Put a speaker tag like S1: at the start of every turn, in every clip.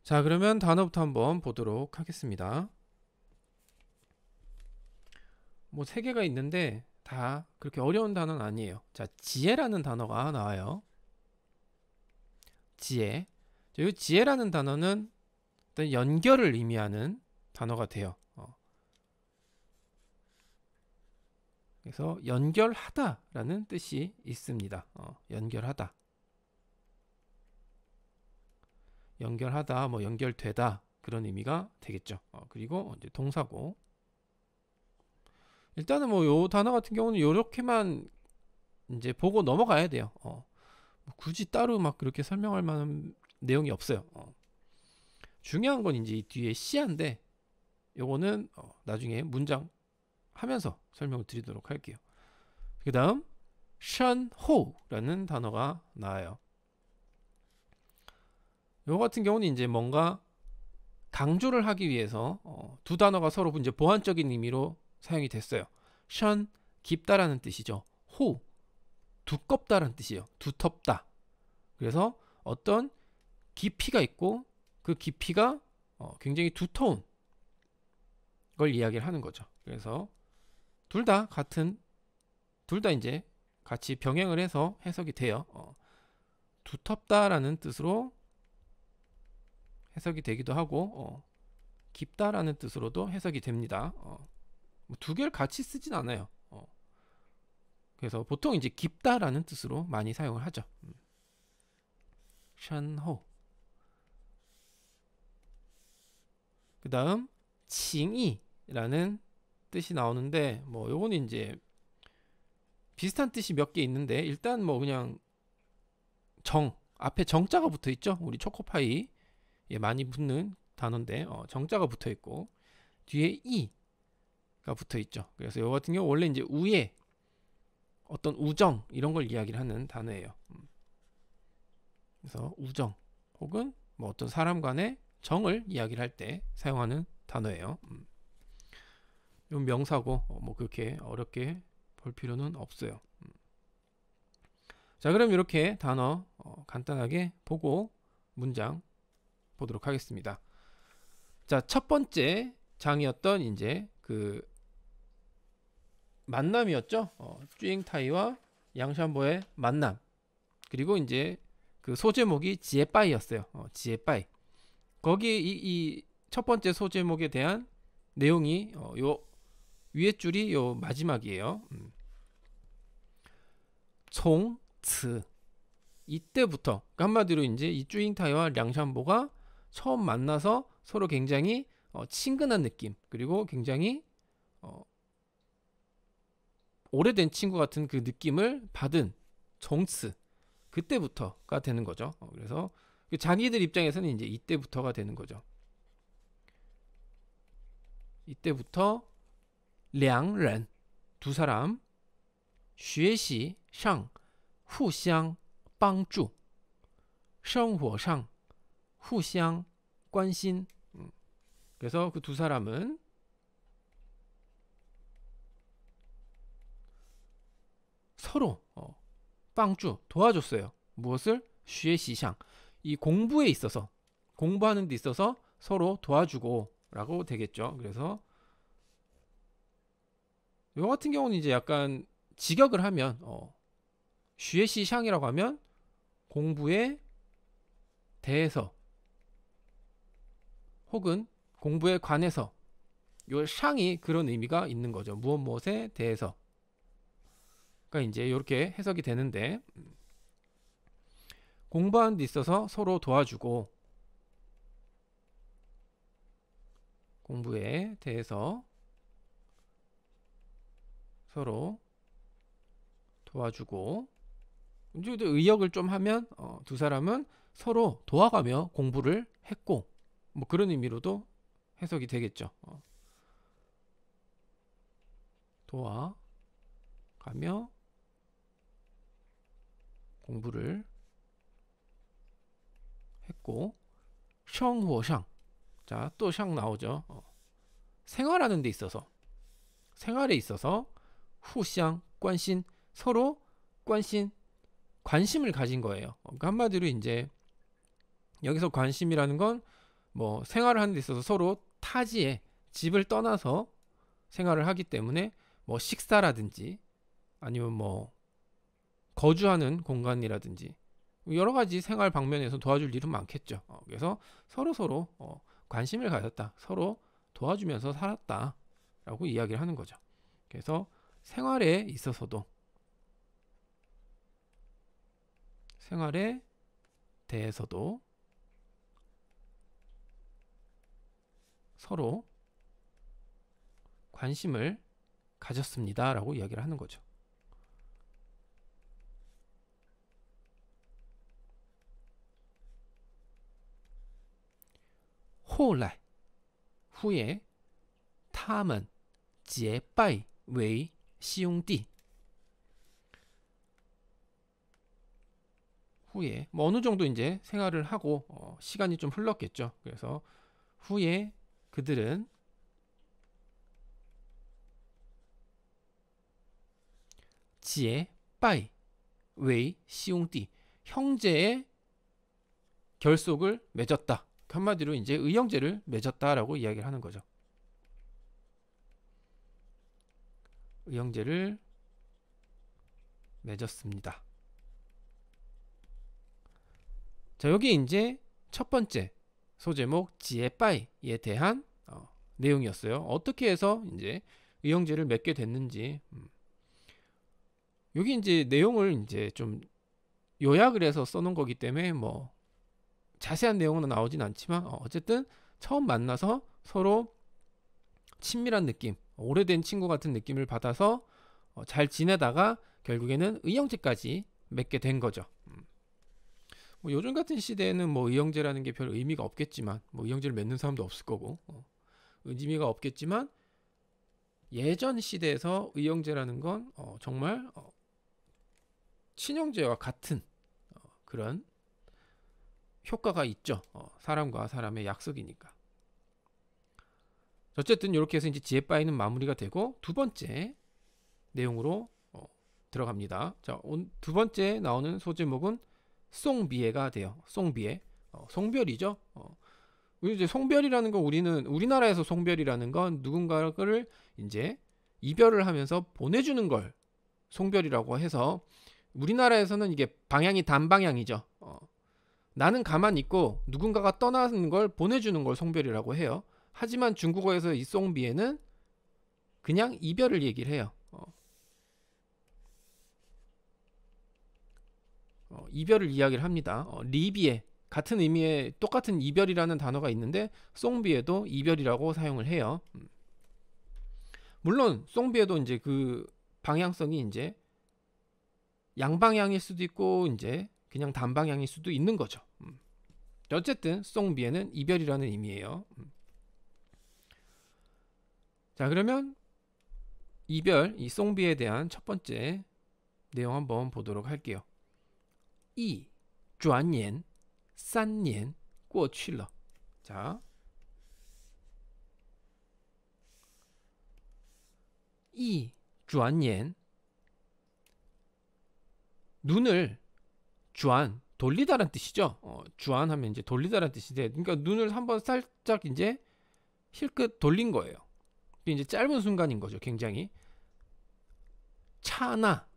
S1: 자, 그러면 단어부터 한번 보도록 하겠습니다. 뭐 세 개가 있는데 다 그렇게 어려운 단어는 아니에요. 자, 지혜라는 단어가 나와요. 지혜. 자, 이 지혜라는 단어는 어떤 연결을 의미하는 단어가 돼요. 그래서 연결하다라는 뜻이 있습니다. 연결하다. 연결하다, 뭐 연결되다 그런 의미가 되겠죠. 그리고 이제 동사고. 일단은 뭐 요 단어 같은 경우는 요렇게만 이제 보고 넘어가야 돼요. 뭐 굳이 따로 막 그렇게 설명할 만한 내용이 없어요. 중요한 건 이제 이 뒤에 시야인데 요거는 나중에 문장 하면서 설명을 드리도록 할게요. 그 다음 션호라는 단어가 나와요. 요 같은 경우는 이제 뭔가 강조를 하기 위해서 두 단어가 서로 이제 보완적인 의미로 사용이 됐어요. 션 깊다라는 뜻이죠. 호 두껍다라는 뜻이에요. 두텁다. 그래서 어떤 깊이가 있고 그 깊이가 굉장히 두터운 걸 이야기를 하는 거죠. 그래서 둘 다 이제 같이 병행을 해서 해석이 돼요. 두텁다라는 뜻으로 해석이 되기도 하고 깊다라는 뜻으로도 해석이 됩니다. 두 개를 같이 쓰진 않아요. 그래서 보통 이제 깊다라는 뜻으로 많이 사용을 하죠. 션호. 그 다음 칭이라는 뜻이 나오는데 뭐 요거는 이제 비슷한 뜻이 몇 개 있는데 일단 뭐 그냥 앞에 정자가 붙어 있죠. 우리 초코파이에 많이 붙는 단어인데 정자가 붙어 있고 뒤에 이가 붙어 있죠. 그래서 요 같은 경우 원래 이제 우애 어떤 우정 이런 걸 이야기를 하는 단어예요. 그래서 우정 혹은 뭐 어떤 사람 간의 정을 이야기를 할 때 사용하는 단어예요. 이건 명사고 뭐 그렇게 어렵게 볼 필요는 없어요. 자, 그럼 이렇게 단어 간단하게 보고 문장 보도록 하겠습니다. 자, 첫 번째 장이었던 이제 그 만남이었죠. 쭈잉타이와 양샨보의 만남. 그리고 이제 그 소제목이 지에빠이였어요. 지에빠이. 거기 이 첫 번째 소제목에 대한 내용이 요 위에 줄이 요 마지막이에요. 총츠 이때부터 그러니까 한마디로 이제 이 쭈잉타이와 량샨보가 처음 만나서 서로 굉장히 친근한 느낌 그리고 굉장히 오래된 친구 같은 그 느낌을 받은 종츠 그때부터가 되는 거죠. 그래서 자기들 입장에서는 이제 이때부터가 되는 거죠. 이때부터 两人 두 사람 学习上互相帮助生活上互相关心 그래서 그 두 사람은 서로 빵주 도와줬어요. 무엇을? 学习上 이 공부에 있어서 공부하는 데 있어서 서로 도와주고 라고 되겠죠. 그래서 이 같은 경우는 이제 약간 직역을 하면 学习上이라고 하면 공부에 대해서 혹은 공부에 관해서 요 샹이 그런 의미가 있는 거죠. 무엇 무엇에 대해서. 그러니까 이제 이렇게 해석이 되는데 공부하는 데 있어서 서로 도와주고 공부에 대해서 서로 도와주고 이제 의역을 좀 하면 두 사람은 서로 도와가며 공부를 했고 뭐 그런 의미로도 해석이 되겠죠. 도와가며 공부를 했고 생활상 자, 또 샹 나오죠. 생활하는 데 있어서 생활에 있어서 후상 관심 서로 관심을 가진 거예요. 그러니까 한마디로 이제 여기서 관심이라는 건 뭐 생활을 하는 데 있어서 서로 타지에 집을 떠나서 생활을 하기 때문에 뭐 식사라든지 아니면 뭐 거주하는 공간이라든지 여러 가지 생활 방면에서 도와줄 일은 많겠죠. 그래서 서로 관심을 가졌다. 서로 도와주면서 살았다라고 이야기를 하는 거죠. 그래서 생활에 있어서도 생활에 대해서도 서로 관심을 가졌습니다라고 이야기를 하는 거죠.后来 후에 他们结拜为兄弟 후에 뭐 어느 정도 이제 생활을 하고 시간이 좀 흘렀겠죠. 그래서 후에 그들은 지에 빠이 웨이 시옹띠 형제의 결속을 맺었다. 한마디로 이제 의형제를 맺었다라고 이야기를 하는 거죠. 의형제를 맺었습니다. 자, 여기 이제 첫 번째 소제목 지에빠이에 대한 내용이었어요. 어떻게 해서 이제 의형제를 맺게 됐는지. 여기 이제 내용을 이제 좀 요약을 해서 써놓은 거기 때문에 뭐 자세한 내용은 나오진 않지만 어쨌든 처음 만나서 서로 친밀한 느낌, 오래된 친구 같은 느낌을 받아서 잘 지내다가 결국에는 의형제까지 맺게 된 거죠. 뭐 요즘 같은 시대에는 뭐 의형제라는 게 별 의미가 없겠지만 뭐 의형제를 맺는 사람도 없을 거고 의미가 없겠지만 예전 시대에서 의형제라는 건 정말 친형제와 같은 그런 효과가 있죠. 사람과 사람의 약속이니까. 어쨌든 이렇게 해서 이제 지혜빠이는 마무리가 되고 두 번째 내용으로 들어갑니다. 자, 두 번째 나오는 소제목은 송비에가 돼요. 송비에, 송별이죠. 이제 송별이라는 건 우리나라에서 송별이라는 건 누군가를 이제 이별을 하면서 보내주는 걸 송별이라고 해서 우리나라에서는 이게 방향이 단방향이죠. 나는 가만히 있고 누군가가 떠나는 걸 보내주는 걸 송별이라고 해요. 하지만 중국어에서 이 송비에는 그냥 이별을 얘기를 해요. 이별을 이야기를 합니다. 리비에 같은 의미의 똑같은 이별이라는 단어가 있는데 송비에도 이별이라고 사용을 해요. 물론 송비에도 이제 그 방향성이 이제 양방향일 수도 있고 이제 그냥 단방향일 수도 있는 거죠. 어쨌든 송비에는 이별이라는 의미예요. 자, 그러면 이별, 이 송비에 대한 첫 번째 내용 한번 보도록 할게요. 一转眼3年过去了. 자, 一转眼 눈을 주안 돌리다란 뜻이죠. 주안하면 이제 돌리다란 뜻인데, 그러니까 눈을 한번 살짝 이제 힐끗 돌린 거예요. 이제 짧은 순간인 거죠. 굉장히 차나,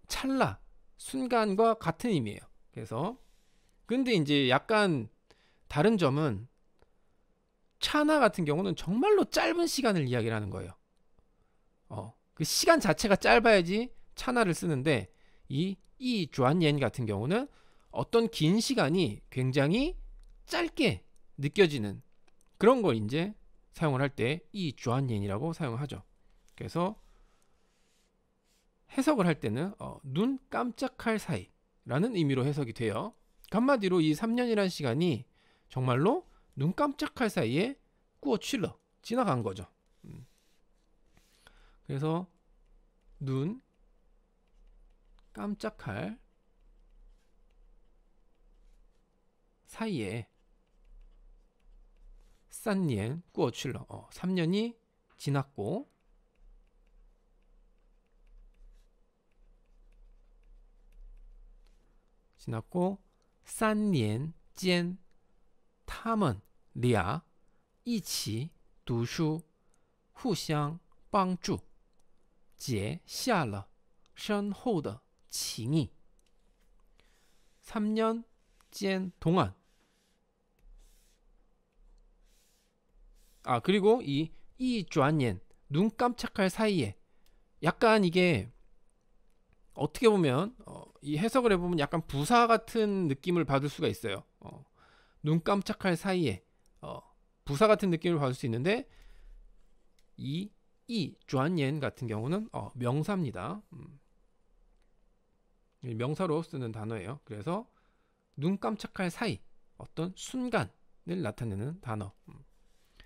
S1: 찰나, 순간과 같은 의미예요. 그래서 근데 이제 약간 다른 점은 차나 같은 경우는 정말로 짧은 시간을 이야기를 하는 거예요. 그 시간 자체가 짧아야지 차나를 쓰는데 이 주안옌 같은 경우는 어떤 긴 시간이 굉장히 짧게 느껴지는 그런 걸 이제 사용을 할 때 이 주안옌이라고 사용을 하죠. 그래서 해석을 할 때는 눈 깜짝할 사이라는 의미로 해석이 돼요. 한마디로 이 3년이라는 시간이 정말로 눈 깜짝할 사이에 꾸어취러 지나간 거죠. 그래서 눈 깜짝할 사이에 3년 꾸어취러 3년이 지났고 지났고 3年间他们俩一起读书互相帮助结下了深厚的情谊 3년间 동안 그리고 이转眼 눈 깜짝할 사이에 약간 이게 어떻게 보면 이 해석을 해보면 약간 부사 같은 느낌을 받을 수가 있어요. 눈 깜짝할 사이에 부사 같은 느낌을 받을 수 있는데 이 转眼 같은 경우는 명사입니다. 명사로 쓰는 단어예요. 그래서 눈 깜짝할 사이 어떤 순간을 나타내는 단어.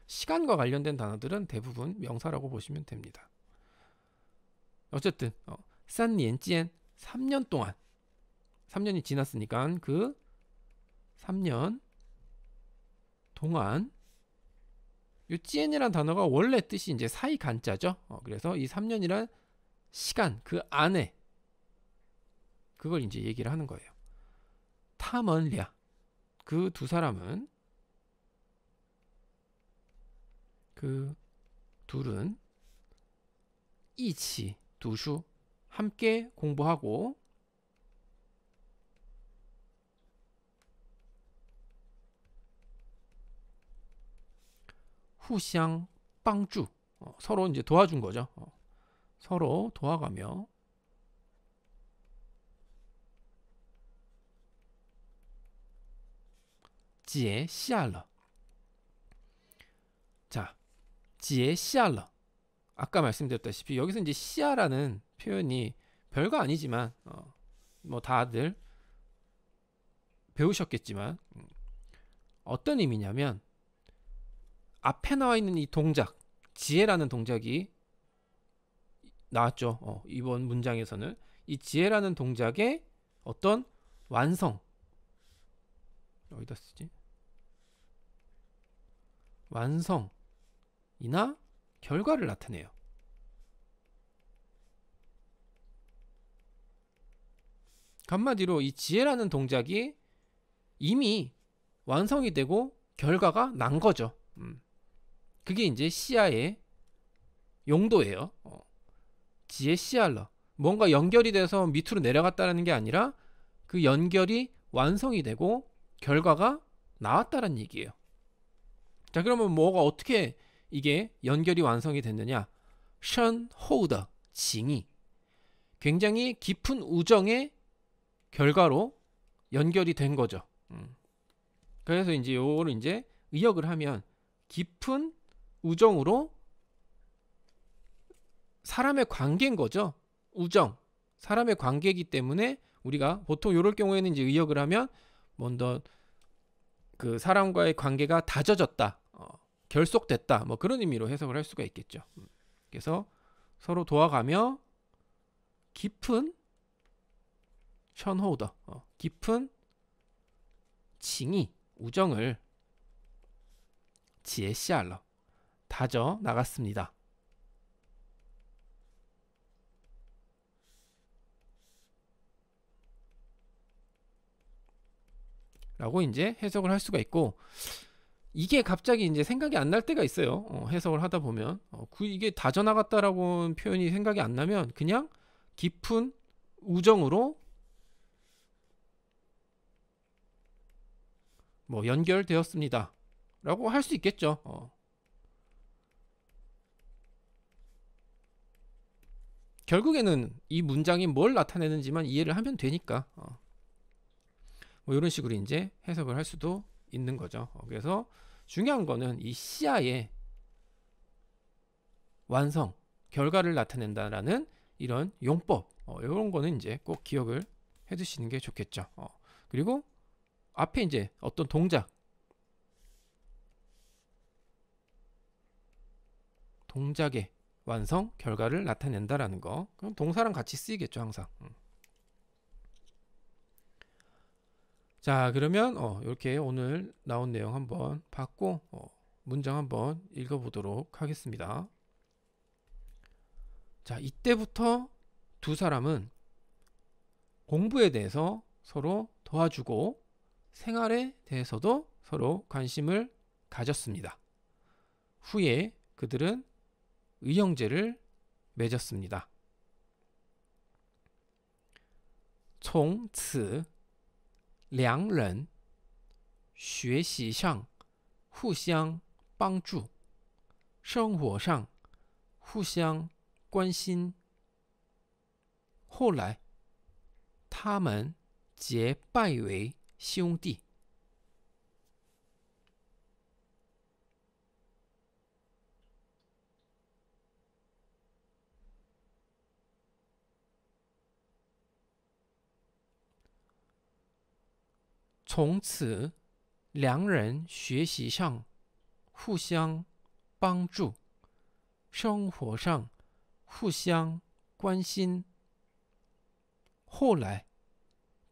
S1: 시간과 관련된 단어들은 대부분 명사라고 보시면 됩니다. 어쨌든 3年间 3년 동안 3년이 지났으니까 그 3년 동안 이 찌엔이라는 단어가 원래 뜻이 이제 사이 간자죠. 그래서 이 3년이란 시간 그 안에 그걸 이제 얘기를 하는 거예요. 타먼랴 그 두 사람은 그 둘은 이치 두슈 함께 공부하고 후상 빵주 서로 이제 도와준 거죠. 서로 도와가며 지에 시알러 자 지에 시알러 아까 말씀드렸다시피 여기서 이제 시아라는 표현이 별거 아니지만 뭐 다들 배우셨겠지만 어떤 의미냐면 앞에 나와 있는 이 동작 지혜라는 동작이 나왔죠. 이번 문장에서는 이 지혜라는 동작의 어떤 완성 어디다 쓰지? 완성이나 결과를 나타내요. 한마디로 이 지혜라는 동작이 이미 완성이 되고 결과가 난 거죠. 그게 이제 시아의 용도예요. 지혜 시알러 뭔가 연결이 돼서 밑으로 내려갔다는 게 아니라 그 연결이 완성이 되고 결과가 나왔다는 얘기예요. 자, 그러면 뭐가 어떻게 이게 연결이 완성이 됐느냐? 深厚的情谊 굉장히 깊은 우정의 결과로 연결이 된 거죠. 그래서 이제 요거를 이제 의역을 하면 깊은 우정으로 사람의 관계인 거죠. 우정 사람의 관계이기 때문에 우리가 보통 이럴 경우에는 이제 의역을 하면 먼저 그 사람과의 관계가 다져졌다, 결속됐다, 뭐 그런 의미로 해석을 할 수가 있겠죠. 그래서 서로 도와가며 깊은 션호더 깊은 칭이 우정을 지혜시알러 다져 나갔습니다. 라고 이제 해석을 할 수가 있고 이게 갑자기 이제 생각이 안 날 때가 있어요. 해석을 하다 보면 이게 다져나갔다라고 표현이 생각이 안 나면 그냥 깊은 우정으로 뭐 연결되었습니다 라고 할 수 있겠죠. 결국에는 이 문장이 뭘 나타내는지만 이해를 하면 되니까 뭐 이런 식으로 이제 해석을 할 수도 있는 거죠. 그래서 중요한 거는 이 시야의 완성, 결과를 나타낸다라는 이런 용법, 이런 거는 이제 꼭 기억을 해 두시는 게 좋겠죠. 그리고 앞에 이제 어떤 동작의 완성, 결과를 나타낸다라는 거. 그럼 동사랑 같이 쓰이겠죠, 항상. 자, 그러면 이렇게 오늘 나온 내용 한번 봤고 문장 한번 읽어보도록 하겠습니다. 자, 이때부터 두 사람은 공부에 대해서 서로 도와주고 생활에 대해서도 서로 관심을 가졌습니다. 후에 그들은 의형제를 맺었습니다. 从此两人学习上互相帮助，生活上互相关心。后来，他们结拜为兄弟。从此，两人学习上互相帮助，生活上互相关心。后来，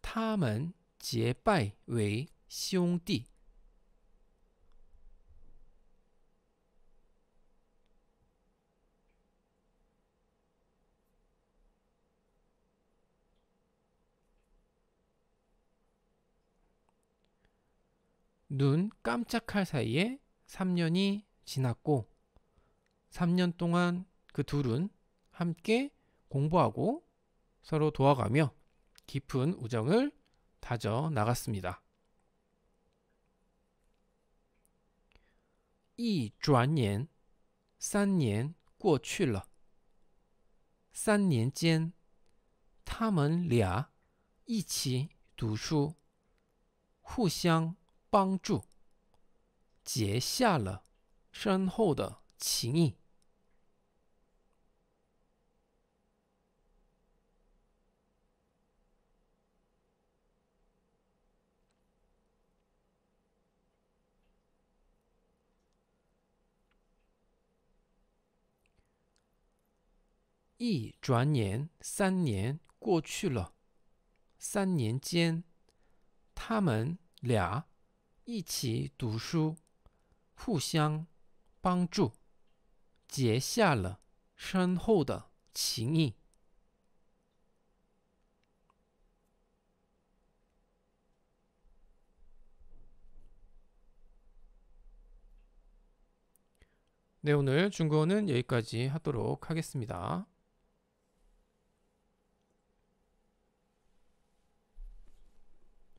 S1: 他们结拜为兄弟。눈 깜짝할 사이에 3년이 지났고 3년 동안 그 둘은 함께 공부하고 서로 도와가며 깊은 우정을 다져 나갔습니다. 一转眼3年过去了3年间他们俩一起读书互相帮助结下了深厚的情谊。一转眼3年过去了3年间他们俩一起读书互相帮助结下了深厚的情谊。 네, 오늘 중국어는 여기까지 하도록 하겠습니다.